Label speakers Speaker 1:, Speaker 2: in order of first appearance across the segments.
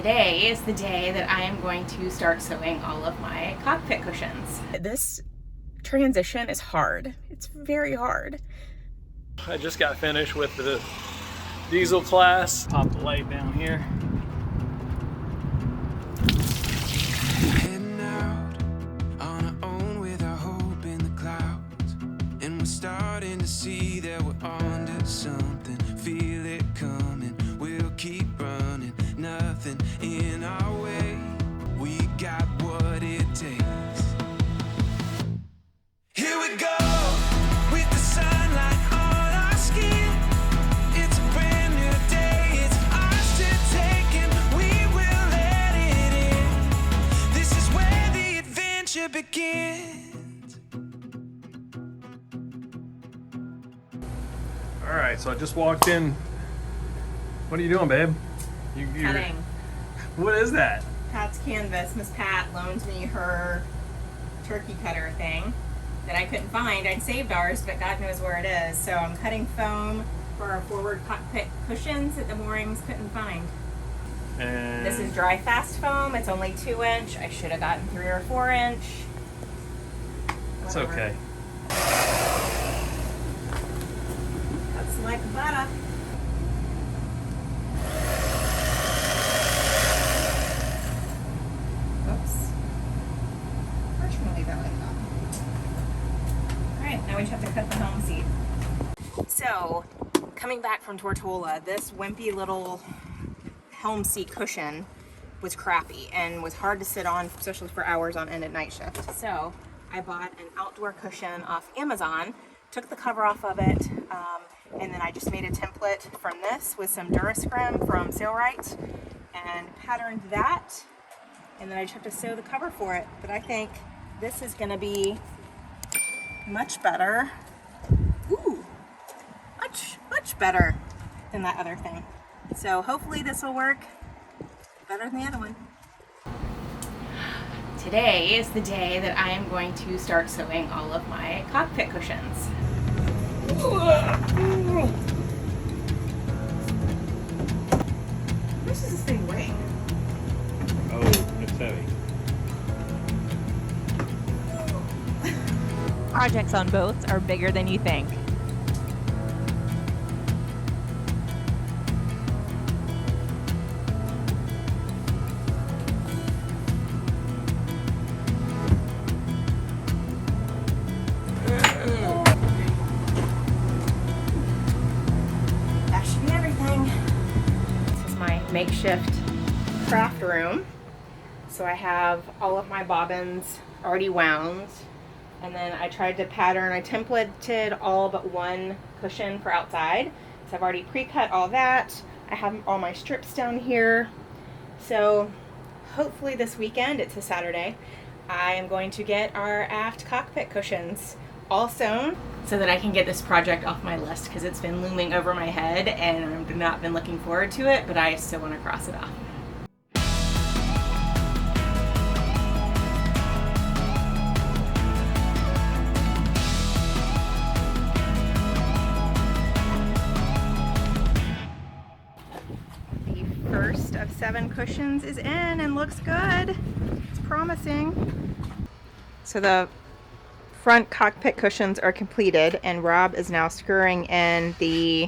Speaker 1: Today is the day that I am going to start sewing all of my cockpit cushions. This transition is hard. It's very hard.
Speaker 2: I just got finished with the diesel class. Pop the light down here.
Speaker 3: Heading out on our own with our hope in the clouds, and we're starting to see that we're onto something. Feel it coming, we'll keep running, nothing in our way. We got what it takes. Here we go with the sunlight on our skin. It's a brand new day, it's ours to take, and we will let it in. This is where the adventure begins.
Speaker 2: All right, so I just walked in. What are you doing, babe? You're
Speaker 1: Cutting.
Speaker 2: What is that?
Speaker 1: Pat's canvas. Miss Pat loaned me her turkey cutter thing that I couldn't find. I'd saved ours, but God knows where it is. So I'm cutting foam for our forward cockpit cushions that the moorings couldn't find.
Speaker 2: And
Speaker 1: This is dry fast foam. It's only 2-inch. I should have gotten 3 or 4-inch.
Speaker 2: it's okay.
Speaker 1: That's like butter. Oops. Fortunately, that like that. Alright, now we just have to cut the helm seat. So, coming back from Tortola, this wimpy little helm seat cushion was crappy and was hard to sit on, especially for hours on end at night shift. So, I bought an outdoor cushion off Amazon, took the cover off of it, and then I just made a template from this with some Durascrim from Sailrite and patterned that. And then I just have to sew the cover for it. But I think this is gonna be much better. Ooh, much better than that other thing. So hopefully this will work better than the other one. Today is the day that I am going to start sewing all of my cockpit cushions. How much does this thing weigh?
Speaker 2: Oh, it's heavy.
Speaker 1: Projects on boats are bigger than you think. That should be everything. This is my makeshift craft room. So I have all of my bobbins already wound. And then I tried to pattern, I templated all but one cushion for outside. So I've already pre-cut all that. I have all my strips down here. So hopefully this weekend, it's a Saturday, I am going to get our aft cockpit cushions all sewn so that I can get this project off my list because it's been looming over my head and I've not been looking forward to it, but I still want to cross it off. First of 7 cushions is in and looks good. It's promising. So the front cockpit cushions are completed and Rob is now screwing in the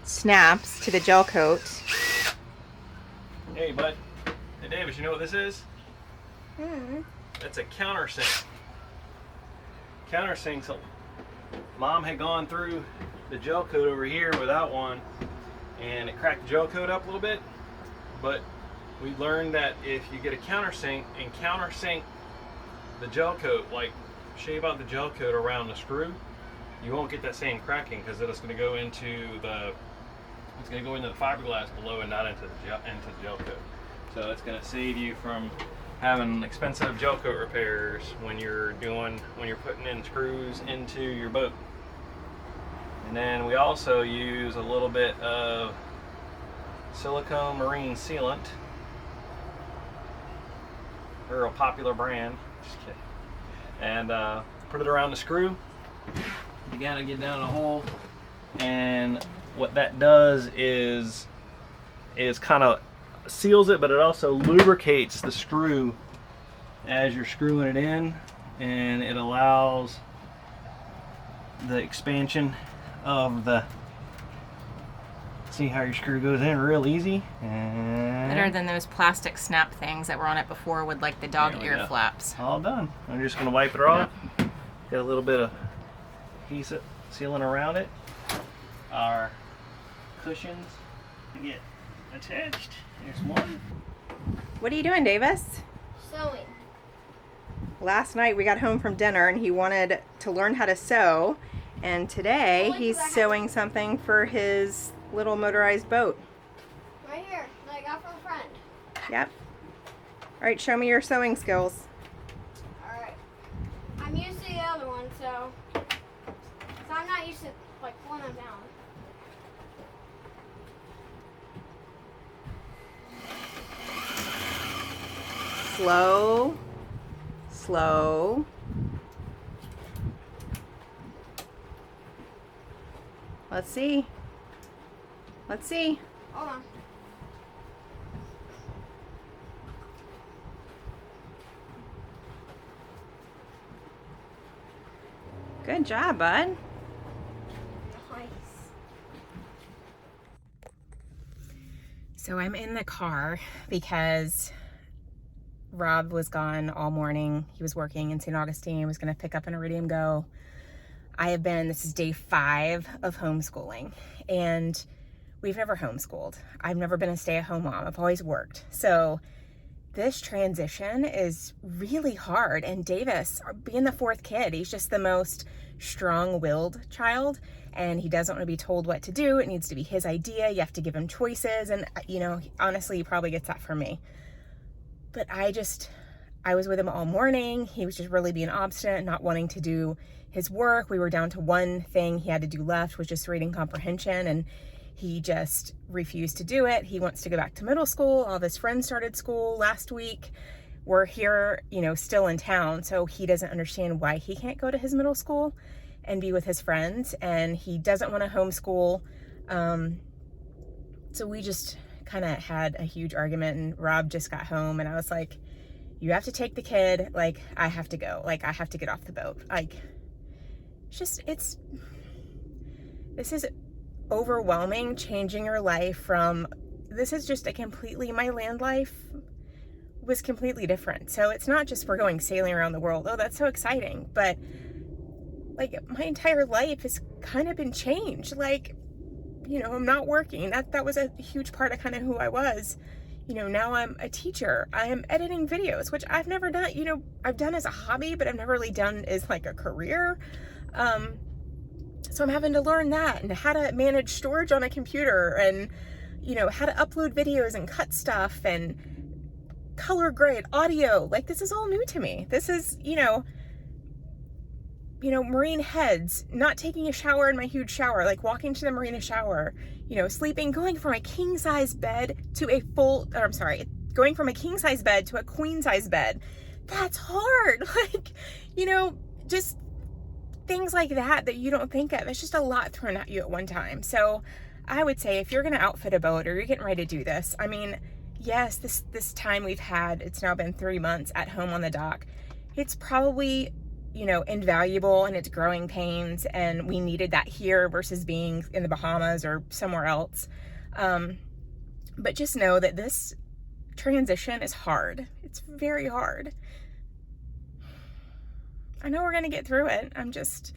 Speaker 1: snaps to the gel coat.
Speaker 2: Hey, bud. Hey, Davis, you know what this is? That's a countersink. Countersinks. Mom had gone through the gel coat over here without one, and it cracked the gel coat up a little bit, but we learned that if you get a countersink and countersink the gel coat, like shave out the gel coat around the screw, you won't get that same cracking because it's going to go into the fiberglass below and not into the gel coat. So it's going to save you from having expensive gel coat repairs when you're putting in screws into your boat. And then we also use a little bit of silicone marine sealant. They're a popular brand. Just kidding. And put it around the screw. You gotta get down the hole, and what that does is kind of seals it, but it also lubricates the screw as you're screwing it in, and it allows the expansion of the, see how your screw goes in real easy. And
Speaker 1: Better than those plastic snap things that were on it before with like the dog ear flaps.
Speaker 2: All done. I'm just gonna wipe it off. Get a little bit of adhesive sealing around it. Our cushions get attached. There's one.
Speaker 1: What are you doing, Davis?
Speaker 4: Sewing.
Speaker 1: Last night we got home from dinner and he wanted to learn how to sew, and today he's sewing something for his little motorized boat.
Speaker 4: Right here, that I got from a friend.
Speaker 1: Yep. All right, show me your sewing skills.
Speaker 4: Alright. I'm used to the other one, so I'm not used to like pulling them down.
Speaker 1: Slow. Slow. Let's see. Let's see.
Speaker 4: Hold on.
Speaker 1: Good job, bud.
Speaker 4: Nice.
Speaker 1: So I'm in the car because Rob was gone all morning. He was working in St. Augustine, was going to pick up an Iridium Go. This is day 5 of homeschooling, and we've never homeschooled. I've never been a stay-at-home mom. I've always worked. So this transition is really hard. And Davis, being the 4th kid, he's just the most strong-willed child, and he doesn't want to be told what to do. It needs to be his idea. You have to give him choices. And, honestly, he probably gets that from me. But I was with him all morning. He was just really being obstinate, not wanting to do his work. We were down to one thing he had to do left, was just reading comprehension, and he just refused to do it. He wants to go back to middle school. All of his friends started school last week. We're here, still in town, so he doesn't understand why he can't go to his middle school and be with his friends, and he doesn't want to homeschool. So we just kind of had a huge argument, and Rob just got home, and I was like, you have to take the kid. Like, I have to go. Like, I have to get off the boat. Like, this is overwhelming, changing your life from, this is just my land life was completely different. So it's not just for going sailing around the world. Oh, that's so exciting. But like, my entire life has kind of been changed. Like, I'm not working. That was a huge part of kind of who I was. Now I'm a teacher. I am editing videos, which I've never done. I've done as a hobby, but I've never really done as like a career. So I'm having to learn that, and how to manage storage on a computer, and, how to upload videos and cut stuff and color grade audio. Like, this is all new to me. This is, marine heads, not taking a shower in my huge shower, like walking to the marina shower, sleeping, going from a king size bed to going from a king size bed to a queen size bed. That's hard. Like, just things like that you don't think of. It's just a lot thrown at you at one time. So I would say, if you're going to outfit a boat, or you're getting ready to do this, yes, this time we've had, it's now been 3 months at home on the dock. It's probably, invaluable, and it's growing pains, and we needed that here versus being in the Bahamas or somewhere else. But just know that this transition is hard. It's very hard. I know we're going to get through it. I'm just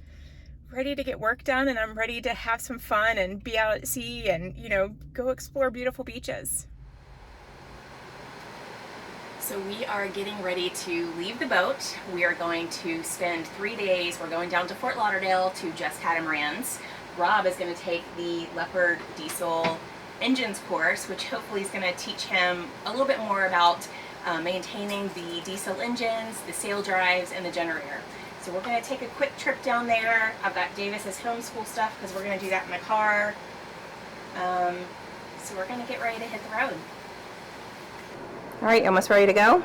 Speaker 1: ready to get work done, and I'm ready to have some fun and be out at sea and, go explore beautiful beaches. So we are getting ready to leave the boat. We are going to spend 3 days. We're going down to Fort Lauderdale to Just Catamarans. Rob is going to take the Leopard Diesel engines course, which hopefully is going to teach him a little bit more about maintaining the diesel engines, the sail drives, and the generator. So we're going to take a quick trip down there. I've got Davis's homeschool stuff because we're going to do that in the car. So we're going to get ready to hit the road. All right, almost ready to go?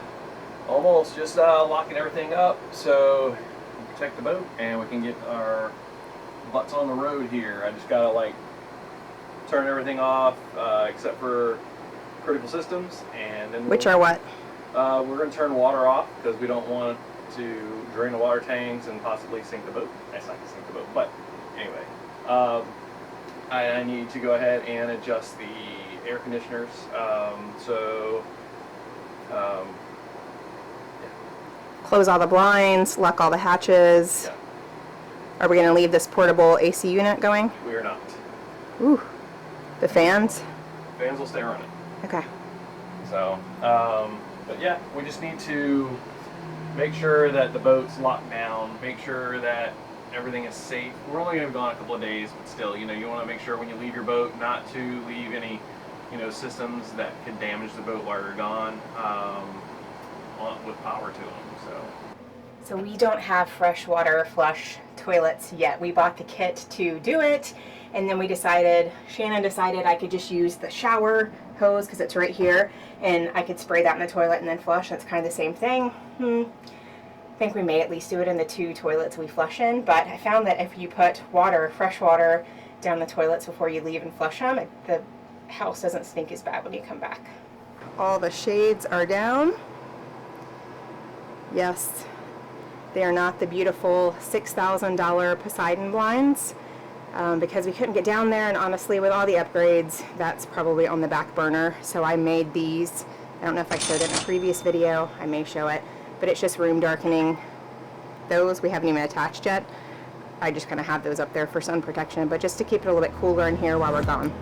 Speaker 2: Almost, just locking everything up so we can protect the boat and we can get our butts on the road here. I just gotta turn everything off except for critical systems, and then
Speaker 1: Which are what?
Speaker 2: we're going to turn water off because we don't want to drain the water tanks and possibly sink the boat. That's not to sink the boat, but anyway, I need to go ahead and adjust the air conditioners.
Speaker 1: Close all the blinds, lock all the hatches.
Speaker 2: Yeah,
Speaker 1: Are we going to leave this portable AC unit going?
Speaker 2: we are not.
Speaker 1: Ooh. The fans?
Speaker 2: Fans will stay running.
Speaker 1: Okay.
Speaker 2: So, but yeah, we just need to make sure that the boat's locked down, make sure that everything is safe. We're only going to be gone a couple of days, but still, you know, you want to make sure when you leave your boat not to leave any, you know, systems that could damage the boat while you're gone with power to them.
Speaker 1: So we don't have freshwater flush toilets yet. We bought the kit to do it, and then Shannon decided I could just use the shower hose because it's right here, and I could spray that in the toilet and then flush. That's kind of the same thing. I think we may at least do it in the 2 toilets we flush in, but I found that if you put fresh water down the toilets before you leave and flush them, the house doesn't stink as bad when you come back. All the shades are down. Yes. They are not the beautiful $6,000 Poseidon blinds because we couldn't get down there, and honestly with all the upgrades that's probably on the back burner. So I made these. I don't know if I showed it in a previous video. I may show it, but it's just room darkening. Those we haven't even attached yet. I just kind of have those up there for sun protection, but just to keep it a little bit cooler in here while we're gone.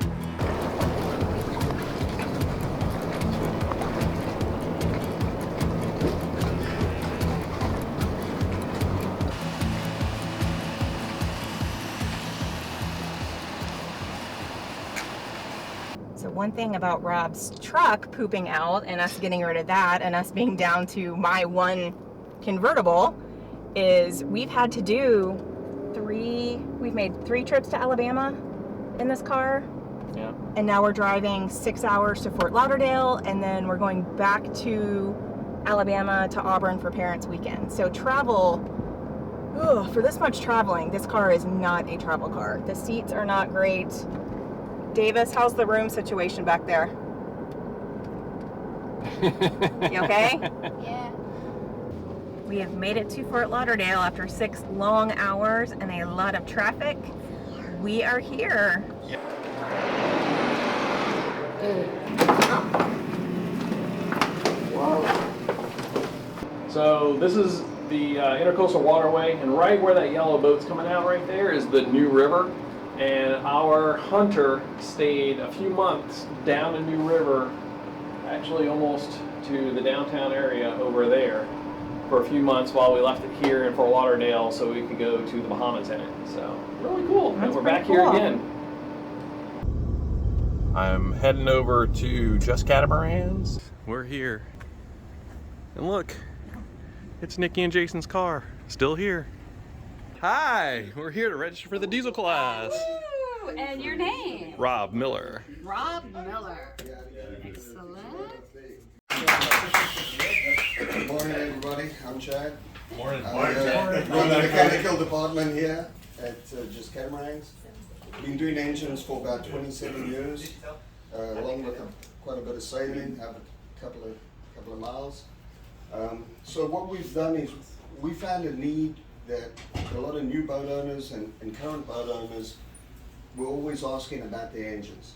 Speaker 1: One thing about Rob's truck pooping out and us getting rid of that and us being down to my one convertible is we've had to do we've made 3 trips to Alabama in this car.
Speaker 2: Yeah.
Speaker 1: And now we're driving 6 hours to Fort Lauderdale, and then we're going back to Alabama to Auburn for Parents Weekend. So travel, for this much traveling, this car is not a travel car. The seats are not great. Davis, how's the room situation back there? You okay?
Speaker 4: Yeah.
Speaker 1: We have made it to Fort Lauderdale after 6 long hours and a lot of traffic. We are here.
Speaker 2: Yep. So this is the Intercoastal Waterway, and right where that yellow boat's coming out right there is the New River. And our hunter stayed a few months down in New River, actually almost to the downtown area over there, for a few months while we left it here in Fort Lauderdale so we could go to the Bahamas in it. So really cool. And we're back here again. I'm heading over to Just Catamarans. We're here. And look, it's Nikki and Jason's car, still here. Hi, we're here to register for the diesel class.
Speaker 5: Ooh, and your name?
Speaker 2: Rob Miller.
Speaker 5: Rob Miller. Excellent.
Speaker 6: Good morning, everybody. I'm Chad.
Speaker 2: Morning.
Speaker 6: Run the mechanical department here at Just Catamarans. Been doing engines for about 27 years, along with quite a bit of sailing, have a couple of miles. So what we've done is we found a need that a lot of new boat owners and current boat owners were always asking about their engines.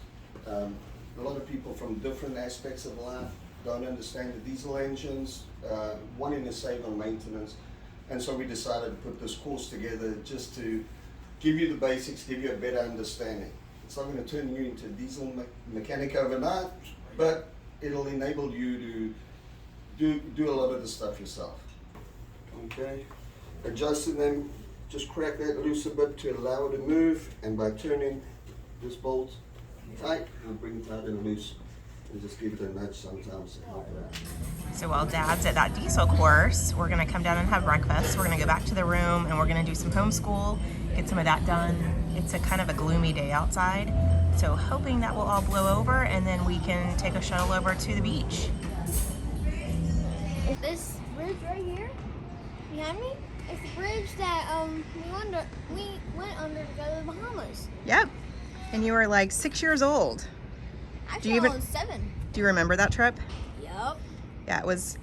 Speaker 6: A lot of people from different aspects of life don't understand the diesel engines, wanting to save on maintenance, and so we decided to put this course together just to give you the basics, give you a better understanding. It's not going to turn you into a diesel mechanic overnight, but it'll enable you to do a lot of the stuff yourself. Okay. Adjusting them, just crack that loose a bit to allow it to move, and by turning this bolt tight, we'll bring it tight and loose, and just give it a nudge sometimes to help it out.
Speaker 1: So while Dad's at that diesel course, we're gonna come down and have breakfast. We're gonna go back to the room and we're gonna do some homeschool, get some of that done. It's a kind of a gloomy day outside, so hoping that will all blow over and then we can take a shuttle over to the beach.
Speaker 4: This bridge right here, behind me, it's the bridge that we went under to go to the Bahamas.
Speaker 1: Yep. And you were like 6 years old.
Speaker 4: Actually, I was 7.
Speaker 1: Do you remember that trip?
Speaker 4: Yep.
Speaker 1: Yeah, it was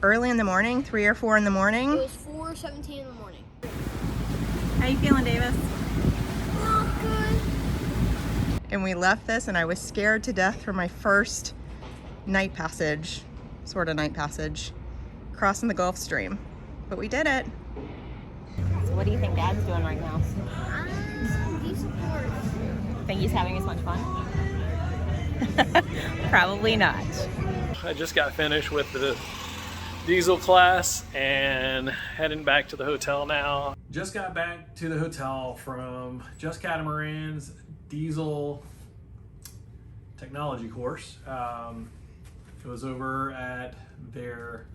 Speaker 1: early in the morning, 3 or 4 in the morning.
Speaker 4: It was 4:17 in the morning.
Speaker 1: How you feeling, Davis?
Speaker 4: Not good.
Speaker 1: And we left this and I was scared to death for my first night passage, sort of night passage, crossing the Gulf Stream. But we did it. So what do you think Dad's doing right now?
Speaker 4: Diesel course.
Speaker 1: Think he's having as much fun? Probably not.
Speaker 2: I just got finished with the diesel class and heading back to the hotel now. Just got back to the hotel from Just Catamarans Diesel technology course. It was over at their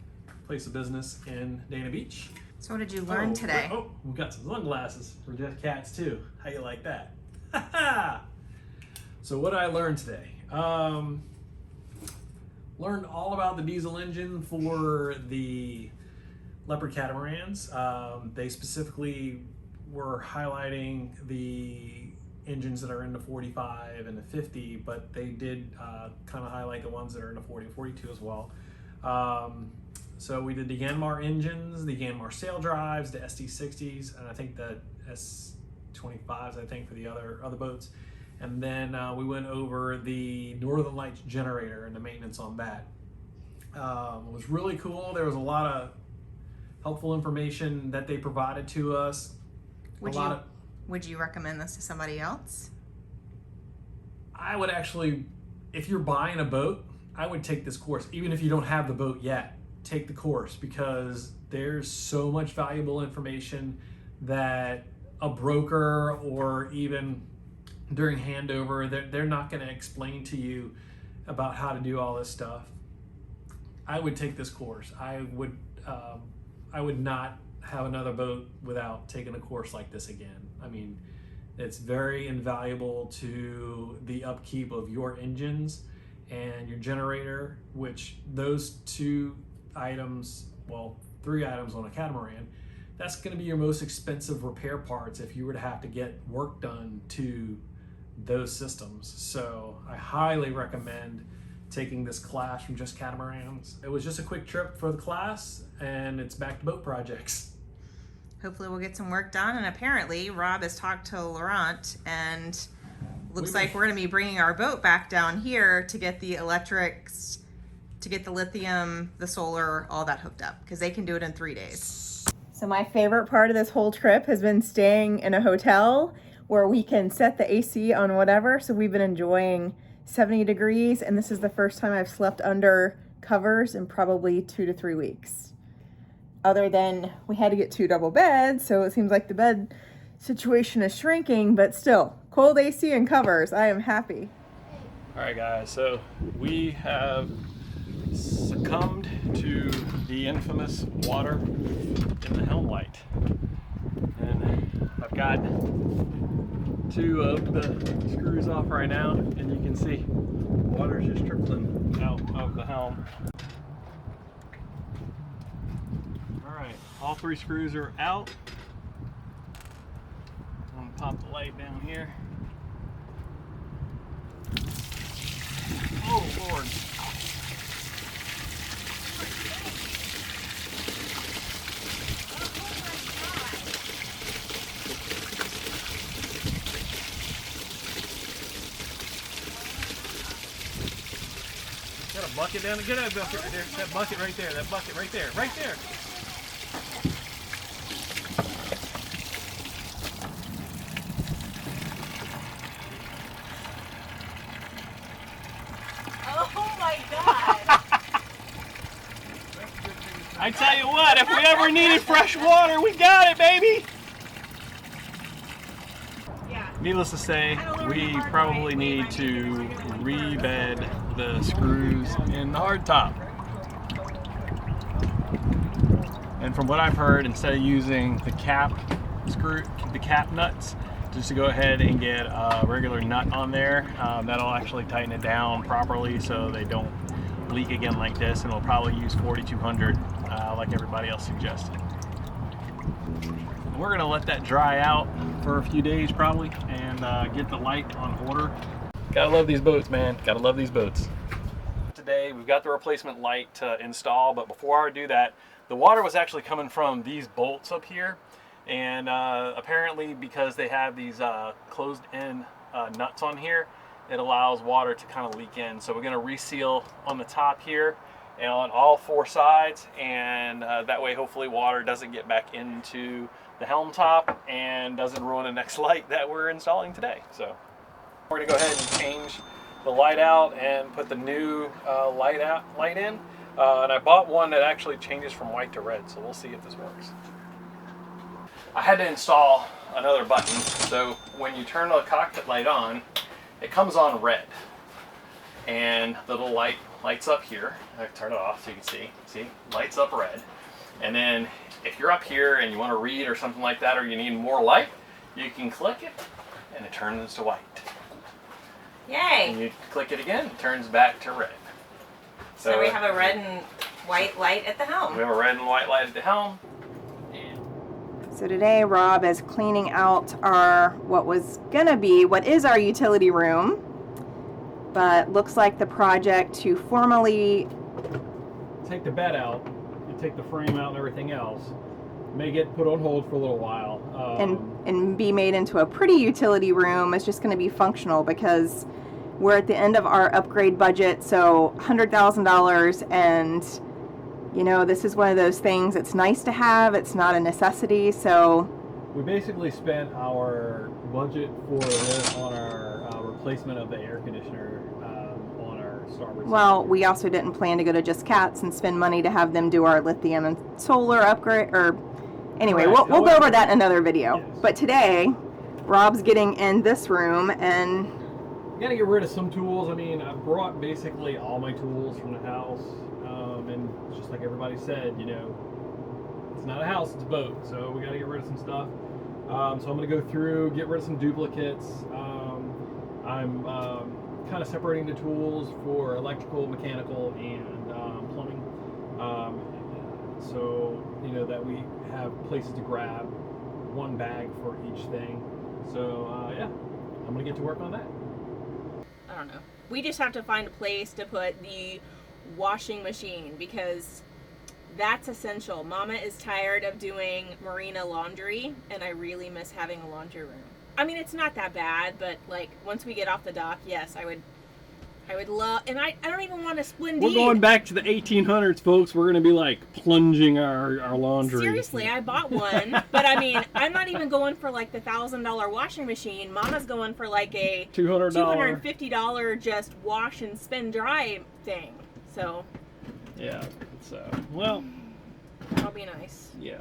Speaker 2: place of business in Dana Beach.
Speaker 1: So what did you learn today?
Speaker 2: Oh, we got some sunglasses for Just Cats too. How you like that? So what did I learn today? Learned all about the diesel engine for the Leopard catamarans. They specifically were highlighting the engines that are in the 45 and the 50, but they did kind of highlight the ones that are in the 40 and 42 as well. So we did the Yanmar engines, the Yanmar sail drives, the SD60s, and I think the S25s, I think, for the other boats. And then we went over the Northern Lights generator and the maintenance on that. It was really cool. There was a lot of helpful information that they provided to us.
Speaker 1: Would you recommend this to somebody else?
Speaker 2: I would actually, if you're buying a boat, I would take this course. Even if you don't have the boat yet, take the course, because there's so much valuable information that a broker or even during handover, they're not going to explain to you about how to do all this stuff. I would take this course. I would not have another boat without taking a course like this again. I mean, it's very invaluable to the upkeep of your engines and your generator, which those 2 items, well, 3 items on a catamaran, that's going to be your most expensive repair parts if you were to have to get work done to those systems. So I highly recommend taking this class from Just Catamarans. It was just a quick trip for the class, and it's back to boat projects.
Speaker 1: Hopefully we'll get some work done. And apparently Rob has talked to Laurent, and looks like we're going to be bringing our boat back down here to get the electrics, to get the lithium, the solar, all that hooked up, because they can do it in 3 days. So my favorite part of this whole trip has been staying in a hotel where we can set the AC on whatever. So we've been enjoying 70 degrees, and this is the first time I've slept under covers in probably 2 to 3 weeks. Other than we had to get 2 double beds, so it seems like the bed situation is shrinking, but still, cold AC and covers, I am happy.
Speaker 2: All right, guys, so we have succumbed to the infamous water in the helm light. And I've got 2 of the screws off right now, and you can see water's just trickling out of the helm. All right, all 3 screws are out. I'm gonna pop the light down here. Oh, Lord. Got a bucket down there. Get that bucket right there. That bucket right there. That bucket right there. Right there.
Speaker 1: Oh my God.
Speaker 2: I tell you what, if we ever needed fresh water, we got it, baby.
Speaker 1: Yeah.
Speaker 2: Needless to say, we probably need to rebed the screws in the hardtop. And from what I've heard, instead of using the cap nuts, just to go ahead and get a regular nut on there, that'll actually tighten it down properly so they don't leak again like this, and we'll probably use 4200 like everybody else suggested. And we're gonna let that dry out for a few days probably, and get the light on order. Gotta love these boats, man. Gotta love these boats. today. We've got the replacement light to install, but before I do that, the water was actually coming from these bolts up here, and apparently because they have these closed-in nuts on here, it allows water to kind of leak in. So we're going to reseal on the top here and on all 4 sides, and that way hopefully water doesn't get back into the helm top and doesn't ruin the next light that we're installing today. So we're going to go ahead and change the light out and put the new light in. And I bought one that actually changes from white to red, so we'll see if this works. I had to install another button, so when you turn the cockpit light on, it comes on red. And the little light lights up here. I turn it off so you can see. See, lights up red. And then if you're up here and you want to read or something like that, or you need more light, you can click it and it turns to white.
Speaker 1: Yay!
Speaker 2: And you click it again, it turns back to red.
Speaker 1: So we have a red and white light at the helm.
Speaker 2: We have a red and white light at the helm.
Speaker 1: So today Rob is cleaning out what is our utility room, but looks like the project to formally
Speaker 2: Take the bed out and take the frame out and everything else may get put on hold for a little while.
Speaker 1: and be made into a pretty utility room is just going to be functional, because we're at the end of our upgrade budget, so $100,000, and you know, this is one of those things, it's nice to have, it's not a necessity. So
Speaker 2: we basically spent our budget for this on our replacement of the air conditioner on our starboard
Speaker 1: well,
Speaker 2: side.
Speaker 1: we also didn't plan to go to Just Cats and spend money to have them do our lithium and solar upgrade, or anyway,
Speaker 2: Correct.
Speaker 1: we'll go over that in another video.
Speaker 2: Yes.
Speaker 1: But today Rob's getting in this room, and
Speaker 2: You gotta get rid of some tools. I mean, I brought basically all my tools from the house, and just like everybody said, you know, it's not a house, it's a boat, so we gotta get rid of some stuff. So I'm gonna go through, get rid of some duplicates. I'm kind of separating the tools for electrical, mechanical, and plumbing, so you know that we have places to grab one bag for each thing. So yeah, I'm gonna get to work on that.
Speaker 1: I don't know. We just have to find a place to put the washing machine, because that's essential. Mama is tired of doing Marina laundry, and I really miss having a laundry room. I mean, it's not that bad, but like once we get off the dock, yes, I would love, and I don't even want to splendid.
Speaker 2: We're going back to the 1800s, folks. We're going to be like plunging our laundry.
Speaker 1: Seriously, I bought one, but I mean, I'm not even going for like the $1,000 washing machine. Mama's going for like a $250 just wash and spin dry thing. So
Speaker 2: yeah, so well,
Speaker 1: that'll be nice.
Speaker 2: yeah.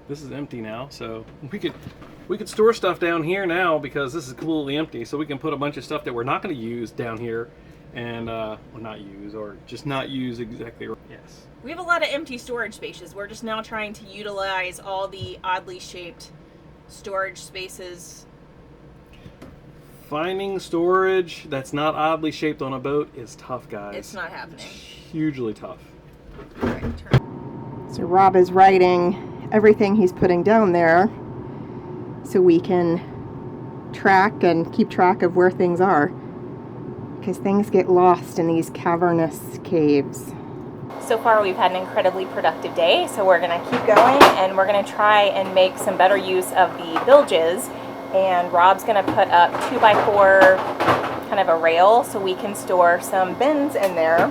Speaker 2: This is empty now, so we could store stuff down here now, because this is completely empty. So we can put a bunch of stuff that we're not going to use down here, and well, not use, or just not use exactly. Yes.
Speaker 1: We have a lot of empty storage spaces. We're just now trying to utilize all the oddly shaped storage spaces.
Speaker 2: Finding storage that's not oddly shaped on a boat is tough, guys.
Speaker 1: It's not happening.
Speaker 2: Hugely tough.
Speaker 1: All right, so Rob is writing everything he's putting down there so we can track and keep track of where things are, because things get lost in these cavernous caves. So far we've had an incredibly productive day, so we're going to keep going, and we're going to try and make some better use of the bilges, and Rob's going to put up 2x4 kind of a rail so we can store some bins in there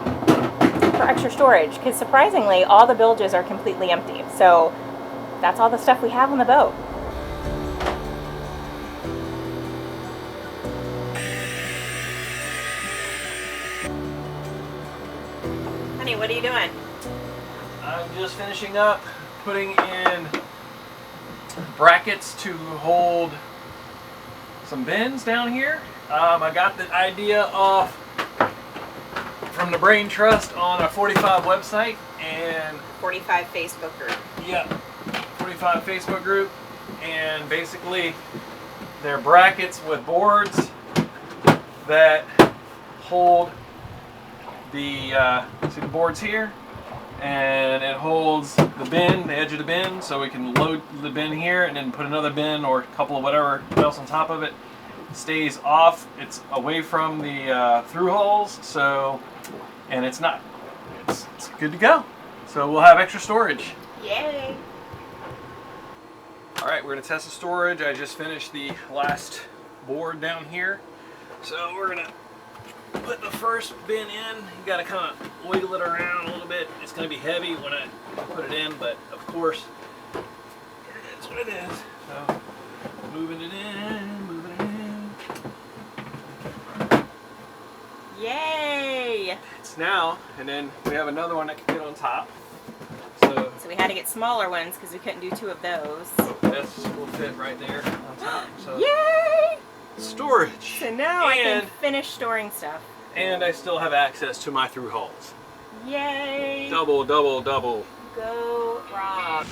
Speaker 1: for extra storage, because surprisingly all the bilges are completely empty. So that's all the stuff we have on the boat. Honey, what are you doing?
Speaker 2: I'm just finishing up putting in brackets to hold some bins down here. I got the idea off from the Brain Trust on a 45 website, and
Speaker 1: 45 Facebook group.
Speaker 2: yeah, 45 Facebook group, and basically they're brackets with boards that hold the see the boards here, and it holds the bin, the edge of the bin, so we can load the bin here and then put another bin or a couple of whatever else on top of it. It stays off, it's away from the through holes, so and it's not. It's good to go. So we'll have extra storage.
Speaker 1: Yay!
Speaker 2: All right, we're gonna test the storage. I just finished the last board down here. So we're gonna put the first bin in. You gotta kind of wiggle it around a little bit. It's gonna be heavy when I put it in, but of course, it's what it is. So moving it in, moving it in.
Speaker 1: Yay!
Speaker 2: It's now, and then we have another one that can fit on top.
Speaker 1: So we had to get smaller ones because we couldn't do 2 of those.
Speaker 2: This will fit right there on top. So
Speaker 1: Yay!
Speaker 2: storage.
Speaker 1: So now I
Speaker 2: And-
Speaker 1: can finish storing stuff.
Speaker 2: And I still have access to my through hulls.
Speaker 1: Yay!
Speaker 2: Double, double, double.
Speaker 1: Go Rob.